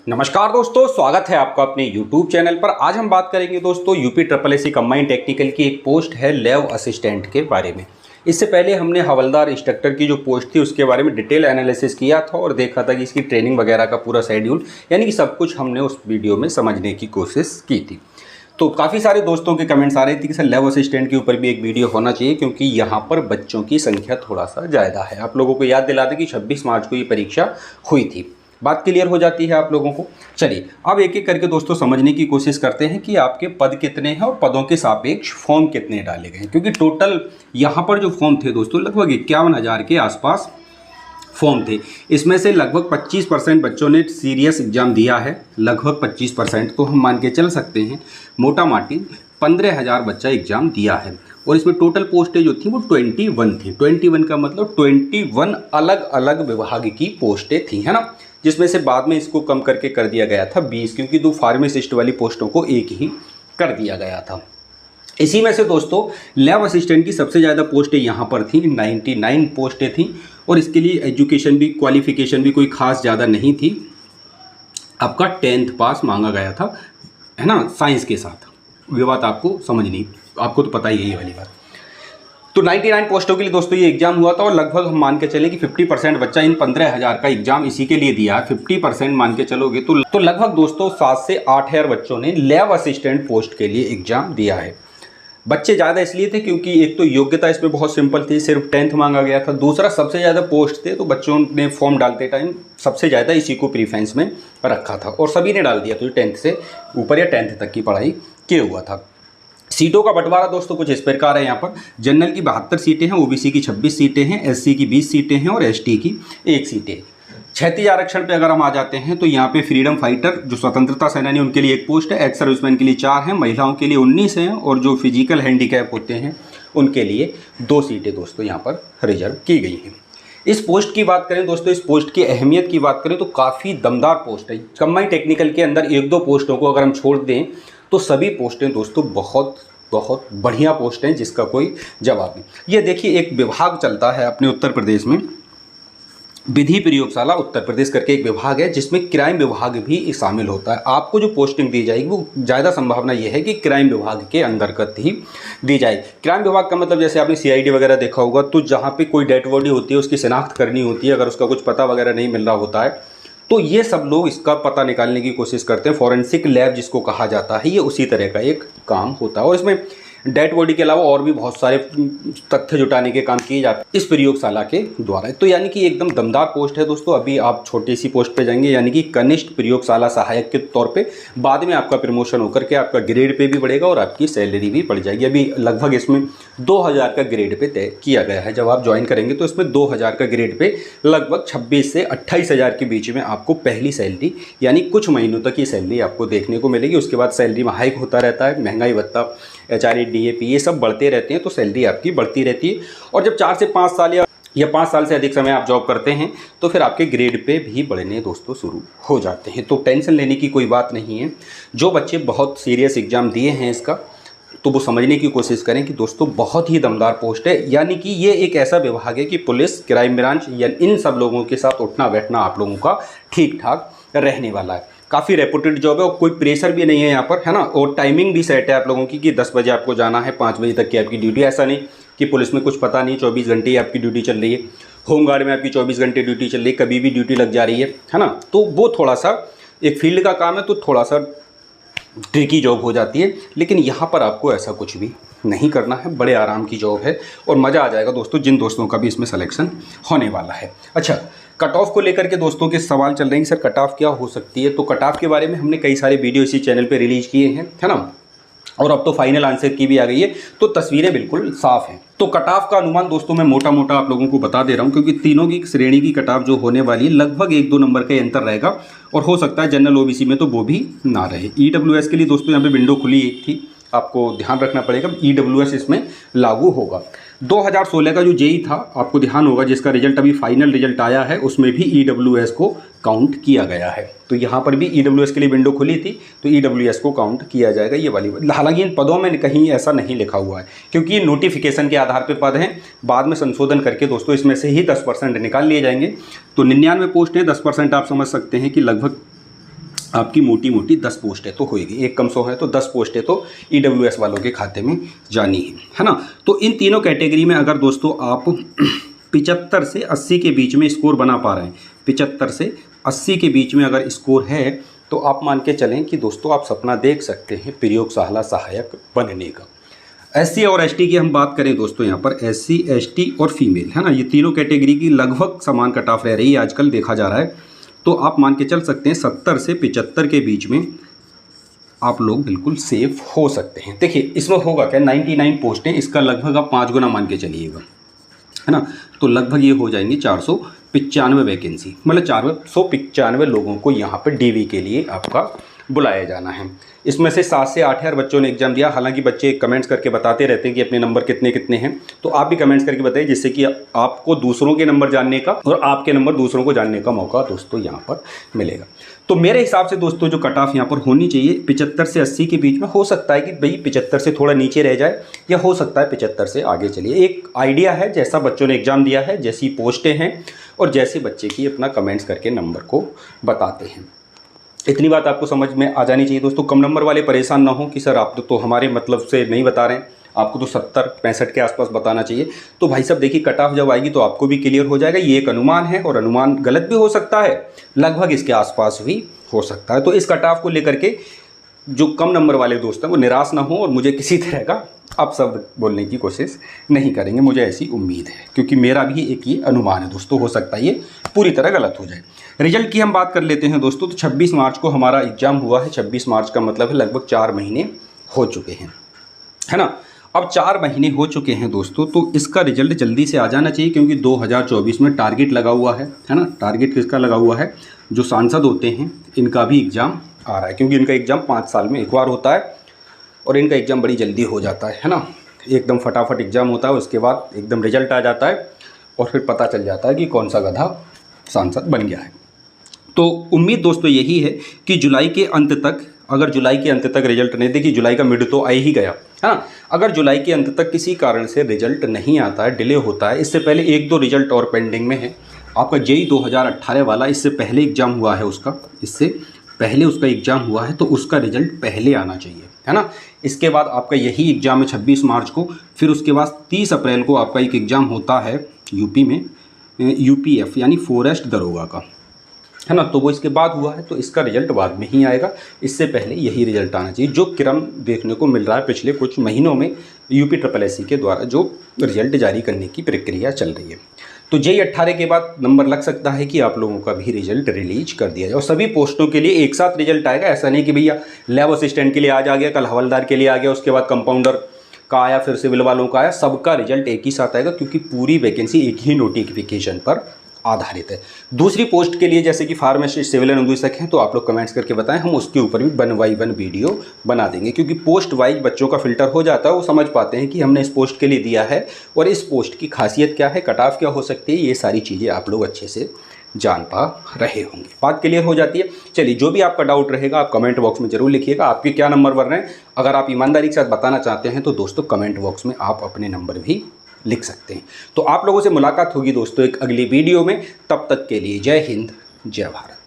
नमस्कार दोस्तों, स्वागत है आपका अपने YouTube चैनल पर। आज हम बात करेंगे दोस्तों यूपी SSSC कंबाइंड टेक्निकल की एक पोस्ट है लैब असिस्टेंट के बारे में। इससे पहले हमने हवलदार इंस्ट्रक्टर की जो पोस्ट थी उसके बारे में डिटेल एनालिसिस किया था और देखा था कि इसकी ट्रेनिंग वगैरह का पूरा शेड्यूल यानी कि सब कुछ हमने उस वीडियो में समझने की कोशिश की थी। तो काफ़ी सारे दोस्तों के कमेंट्स आ रहे थे कि सर लैब असिस्टेंट के ऊपर भी एक वीडियो होना चाहिए क्योंकि यहाँ पर बच्चों की संख्या थोड़ा सा ज़्यादा है। आप लोगों को याद दिला दें कि 26 मार्च को ये परीक्षा हुई थी। बात क्लियर हो जाती है आप लोगों को। चलिए अब एक एक करके दोस्तों समझने की कोशिश करते हैं कि आपके पद कितने हैं और पदों के सापेक्ष फॉर्म कितने डाले गए हैं, क्योंकि टोटल यहाँ पर जो फॉर्म थे दोस्तों लगभग 51,000 के आसपास फॉर्म थे। इसमें से लगभग 25% बच्चों ने सीरियस एग्जाम दिया है। लगभग 25% तो हम मान के चल सकते हैं मोटा माटी 15,000 बच्चा एग्जाम दिया है। और इसमें टोटल पोस्टें जो थी वो 21 थी। 21 का मतलब 21 अलग अलग विभाग की पोस्टें थी, है ना, जिसमें से बाद में इसको कम करके कर दिया गया था 20, क्योंकि 2 फार्मासिस्ट वाली पोस्टों को एक ही कर दिया गया था। इसी में से दोस्तों लैब असिस्टेंट की सबसे ज़्यादा पोस्टें यहाँ पर थी, 99 पोस्टें थी। और इसके लिए एजुकेशन भी, क्वालिफिकेशन भी कोई खास ज़्यादा नहीं थी। आपका 10th पास मांगा गया था, है ना, साइंस के साथ। ये बात आपको समझनी, आपको तो पता ही है ये वाली बात। तो 99 पोस्टों के लिए दोस्तों ये एग्जाम हुआ था और लगभग हम मान के चलें कि 50% बच्चा इन 15,000 का एग्जाम इसी के लिए दिया है। 50% मान के चलोगे तो लगभग दोस्तों 7 से 8,000 बच्चों ने लैब असिस्टेंट पोस्ट के लिए एग्जाम दिया है। बच्चे ज़्यादा इसलिए थे क्योंकि एक तो योग्यता इसमें बहुत सिंपल थी, सिर्फ 10th मांगा गया था। दूसरा सबसे ज़्यादा पोस्ट थे तो बच्चों ने फॉर्म डालते टाइम सबसे ज़्यादा इसी को प्रीफरेंस में रखा था और सभी ने डाल दिया। तो 10th से ऊपर या 10th तक की पढ़ाई किए हुआ था। सीटों का बंटवारा दोस्तों कुछ इस प्रकार है। यहाँ पर जनरल की 72 सीटें हैं, ओबीसी की 26 सीटें हैं, एससी की 20 सीटें हैं और एसटी की 1 सीटें। क्षैतिज आरक्षण पे अगर हम आ जाते हैं तो यहाँ पे फ्रीडम फाइटर जो स्वतंत्रता सेनानी उनके लिए 1 पोस्ट है, एक्स सर्विसमैन के लिए 4 हैं, महिलाओं के लिए 19 हैं और जो फिजिकल हैंडीकैप होते हैं उनके लिए 2 सीटें दोस्तों यहाँ पर रिजर्व की गई हैं। इस पोस्ट की बात करें दोस्तों, इस पोस्ट की अहमियत की बात करें तो काफ़ी दमदार पोस्ट है। कंबाइंड टेक्निकल के अंदर 1-2 पोस्टों को अगर हम छोड़ दें तो सभी पोस्टें दोस्तों बहुत बहुत बढ़िया पोस्ट हैं जिसका कोई जवाब नहीं। ये देखिए एक विभाग चलता है अपने उत्तर प्रदेश में, विधि प्रयोगशाला उत्तर प्रदेश करके एक विभाग है जिसमें क्राइम विभाग भी शामिल होता है। आपको जो पोस्टिंग दी जाएगी वो ज़्यादा संभावना ये है कि क्राइम विभाग के अंतर्गत ही दी जाएगी। क्राइम विभाग का मतलब जैसे आपने सीआईडी वगैरह देखा होगा, तो जहाँ पे कोई डेड बॉडी होती है उसकी शिनाख्त करनी होती है, अगर उसका कुछ पता वगैरह नहीं मिल रहा होता है तो ये सब लोग इसका पता निकालने की कोशिश करते हैं। फॉरेंसिक लैब जिसको कहा जाता है, ये उसी तरह का एक काम होता है और इसमें डेड बॉडी के अलावा और भी बहुत सारे तथ्य जुटाने के काम किए जाते हैं इस प्रयोगशाला के द्वारा। तो यानी कि एकदम दमदार पोस्ट है दोस्तों। अभी आप छोटी सी पोस्ट पे जाएंगे यानी कि कनिष्ठ प्रयोगशाला सहायक के तौर पे, बाद में आपका प्रमोशन होकर के आपका ग्रेड पे भी बढ़ेगा और आपकी सैलरी भी बढ़ जाएगी। अभी लगभग इसमें 2,000 का ग्रेड पे तय किया गया है। जब आप ज्वाइन करेंगे तो इसमें 2,000 का ग्रेड पे लगभग 26 से 28,000 के बीच में आपको पहली सैलरी यानी कुछ महीनों तक ये सैलरी आपको देखने को मिलेगी। उसके बाद सैलरी में हाइक होता रहता है, महंगाई भत्ता, एचआरए, डीएपी ये सब बढ़ते रहते हैं तो सैलरी आपकी बढ़ती रहती है। और जब 4 से 5 साल या 5 साल से अधिक समय आप जॉब करते हैं तो फिर आपके ग्रेड पे भी बढ़ने दोस्तों शुरू हो जाते हैं। तो टेंशन लेने की कोई बात नहीं है। जो बच्चे बहुत सीरियस एग्जाम दिए हैं इसका तो वो समझने की कोशिश करें कि दोस्तों बहुत ही दमदार पोस्ट है। यानी कि ये एक ऐसा विभाग है कि पुलिस, क्राइम ब्रांच या इन सब लोगों के साथ उठना बैठना आप लोगों का ठीक ठाक रहने वाला है। काफ़ी रेपुटेड जॉब है और कोई प्रेशर भी नहीं है यहाँ पर, है ना। और टाइमिंग भी सेट है आप लोगों की कि 10 बजे आपको जाना है, 5 बजे तक की आपकी ड्यूटी। ऐसा नहीं कि पुलिस में कुछ पता नहीं 24 घंटे ही आपकी ड्यूटी चल रही है, होमगार्ड में आपकी 24 घंटे ड्यूटी चल रही है, कभी भी ड्यूटी लग जा रही है ना। तो वो थोड़ा सा एक फील्ड का काम है तो थोड़ा सा ट्रिकी जॉब हो जाती है, लेकिन यहाँ पर आपको ऐसा कुछ भी नहीं करना है। बड़े आराम की जॉब है और मज़ा आ जाएगा दोस्तों जिन दोस्तों का भी इसमें सिलेक्शन होने वाला है। अच्छा, कट ऑफ को लेकर के दोस्तों के सवाल चल रहे हैं कि सर कट ऑफ क्या हो सकती है। तो कट ऑफ के बारे में हमने कई सारे वीडियो इसी चैनल पे रिलीज किए हैं, है ना, और अब तो फाइनल आंसर की भी आ गई है तो तस्वीरें बिल्कुल साफ हैं। तो कट ऑफ का अनुमान दोस्तों मैं मोटा मोटा आप लोगों को बता दे रहा हूं, क्योंकि तीनों की श्रेणी की कट ऑफ जो होने वाली है लगभग 1-2 नंबर का अंतर रहेगा और हो सकता है जनरल ओबीसी में तो वो भी ना रहे। ईडब्ल्यूएस के लिए दोस्तों यहाँ पे विंडो खुली थी, आपको ध्यान रखना पड़ेगा, ईडब्ल्यूएस इसमें लागू होगा। 2016 का जो जेई था आपको ध्यान होगा, जिसका रिजल्ट अभी फाइनल रिजल्ट आया है, उसमें भी ईडब्ल्यूएस को काउंट किया गया है। तो यहाँ पर भी ईडब्ल्यूएस के लिए विंडो खुली थी तो ईडब्ल्यूएस को काउंट किया जाएगा, ये वाली। हालांकि इन पदों में कहीं ऐसा नहीं लिखा हुआ है क्योंकि ये नोटिफिकेशन के आधार पर पद हैं, बाद में संशोधन करके दोस्तों इसमें से ही 10% निकाल लिए जाएंगे। तो 99 पोस्ट हैं, 10% आप समझ सकते हैं कि लगभग आपकी मोटी मोटी 10 पोस्टें तो होएगी, 1 कम 100 है तो 10 पोस्टें तो EWS वालों के खाते में जानी है ना। तो इन तीनों कैटेगरी में अगर दोस्तों आप 75 से 80 के बीच में स्कोर बना पा रहे हैं, 75 से 80 के बीच में अगर स्कोर है तो आप मान के चलें कि दोस्तों आप सपना देख सकते हैं प्रयोगशाला सहायक बनने का। SC और ST की हम बात करें दोस्तों, यहाँ पर SC ST और फीमेल है ना, ये तीनों कैटेगरी की लगभग समान कट ऑफ रह रही है आजकल देखा जा रहा है। तो आप मान के चल सकते हैं 70 से 75 के बीच में आप लोग बिल्कुल सेफ हो सकते हैं। देखिए इसमें होगा क्या, 99 पोस्टें, इसका लगभग आप 5 गुना मान के चलिएगा, है ना। तो लगभग ये हो जाएंगी 495 वैकेंसी, मतलब 495 लोगों को यहाँ पर DV के लिए आपका बुलाया जाना है। इसमें से 7 से 8 हज़ार बच्चों ने एग्जाम दिया। हालांकि बच्चे कमेंट्स करके बताते रहते हैं कि अपने नंबर कितने कितने हैं, तो आप भी कमेंट्स करके बताइए, जिससे कि आपको दूसरों के नंबर जानने का और आपके नंबर दूसरों को जानने का मौका दोस्तों यहाँ पर मिलेगा। तो मेरे हिसाब से दोस्तों जो कट ऑफ यहाँ पर होनी चाहिए 75 से 80 के बीच में, हो सकता है कि भाई 75 से थोड़ा नीचे रह जाए या हो सकता है 75 से आगे चलिए। एक आइडिया है, जैसा बच्चों ने एग्जाम दिया है, जैसी पोस्टें हैं और जैसे बच्चे की अपना कमेंट्स करके नंबर को बताते हैं, इतनी बात आपको समझ में आ जानी चाहिए दोस्तों। कम नंबर वाले परेशान ना हो कि सर आप तो हमारे मतलब से नहीं बता रहे हैं, आपको तो 70-65 के आसपास बताना चाहिए। तो भाई साहब देखिए कट ऑफ जब आएगी तो आपको भी क्लियर हो जाएगा। ये एक अनुमान है और अनुमान गलत भी हो सकता है, लगभग इसके आसपास भी हो सकता है। तो इस कट ऑफ को लेकर के जो कम नंबर वाले दोस्त हैं वो निराश ना हो और मुझे किसी तरह का अपशब्द बोलने की कोशिश नहीं करेंगे, मुझे ऐसी उम्मीद है, क्योंकि मेरा भी एक ये अनुमान है दोस्तों, हो सकता है ये पूरी तरह गलत हो जाए। रिजल्ट की हम बात कर लेते हैं दोस्तों। तो 26 मार्च को हमारा एग्जाम हुआ है। 26 मार्च का मतलब है लगभग 4 महीने हो चुके हैं, है ना। अब 4 महीने हो चुके हैं दोस्तों, तो इसका रिजल्ट जल्दी से आ जाना चाहिए, क्योंकि 2024 में टारगेट लगा हुआ है ना। टारगेट किसका लगा हुआ है, जो सांसद होते हैं इनका भी एग्ज़ाम आ रहा है, क्योंकि इनका एग्ज़ाम 5 साल में एक बार होता है और इनका एग्ज़ाम बड़ी जल्दी हो जाता है ना। एकदम फटाफट एग्ज़ाम होता है, उसके बाद एकदम रिजल्ट आ जाता है और फिर पता चल जाता है कि कौन सा गधा सांसद बन गया है। तो उम्मीद दोस्तों यही है कि जुलाई के अंत तक, अगर जुलाई के अंत तक रिजल्ट नहीं, देखिए जुलाई का मिड तो आ ही गया, हाँ, अगर जुलाई के अंत तक किसी कारण से रिजल्ट नहीं आता है, डिले होता है, इससे पहले 1-2 रिजल्ट और पेंडिंग में है। आपका JEE 2018 वाला इससे पहले एग्ज़ाम हुआ है, इससे पहले उसका एग्ज़ाम हुआ है, तो उसका रिजल्ट पहले आना चाहिए, है ना। इसके बाद आपका यही एग्ज़ाम है 26 मार्च को, फिर उसके बाद 30 अप्रैल को आपका एक एग्ज़ाम होता है यूपी में, UPF यानी फॉरेस्ट दरोगा का, है ना। तो वो इसके बाद हुआ है, तो इसका रिजल्ट बाद में ही आएगा, इससे पहले यही रिजल्ट आना चाहिए। जो क्रम देखने को मिल रहा है पिछले कुछ महीनों में UPSSC के द्वारा जो रिजल्ट जारी करने की प्रक्रिया चल रही है, तो JEE 18 के बाद नंबर लग सकता है कि आप लोगों का भी रिजल्ट रिलीज कर दिया जाए और सभी पोस्टों के लिए एक साथ रिजल्ट आएगा। ऐसा नहीं कि भैया लैब असिस्टेंट के लिए आज आ गया, कल हवलदार के लिए आ गया, उसके बाद कंपाउंडर का आया, फिर सिविल वालों का आया, सबका रिजल्ट एक ही साथ आएगा, क्योंकि पूरी वैकेंसी एक ही नोटिफिकेशन पर आधारित है। दूसरी पोस्ट के लिए जैसे कि फार्मासिस्ट, सिविल अनुदेशक हैं, तो आप लोग कमेंट्स करके बताएं, हम उसके ऊपर भी 1 बाई 1 वीडियो बना देंगे, क्योंकि पोस्ट वाइज बच्चों का फिल्टर हो जाता है, वो समझ पाते हैं कि हमने इस पोस्ट के लिए दिया है और इस पोस्ट की खासियत क्या है, कट ऑफ क्या हो सकती है, ये सारी चीज़ें आप लोग अच्छे से जान पा रहे होंगे। बात क्लियर हो जाती है। चलिए, जो भी आपका डाउट रहेगा आप कमेंट बॉक्स में जरूर लिखिएगा, आपके क्या नंबर बन रहे हैं। अगर आप ईमानदारी के साथ बताना चाहते हैं तो दोस्तों कमेंट बॉक्स में आप अपने नंबर भी लिख सकते हैं। तो आप लोगों से मुलाकात होगी दोस्तों एक अगली वीडियो में, तब तक के लिए जय हिंद, जय भारत।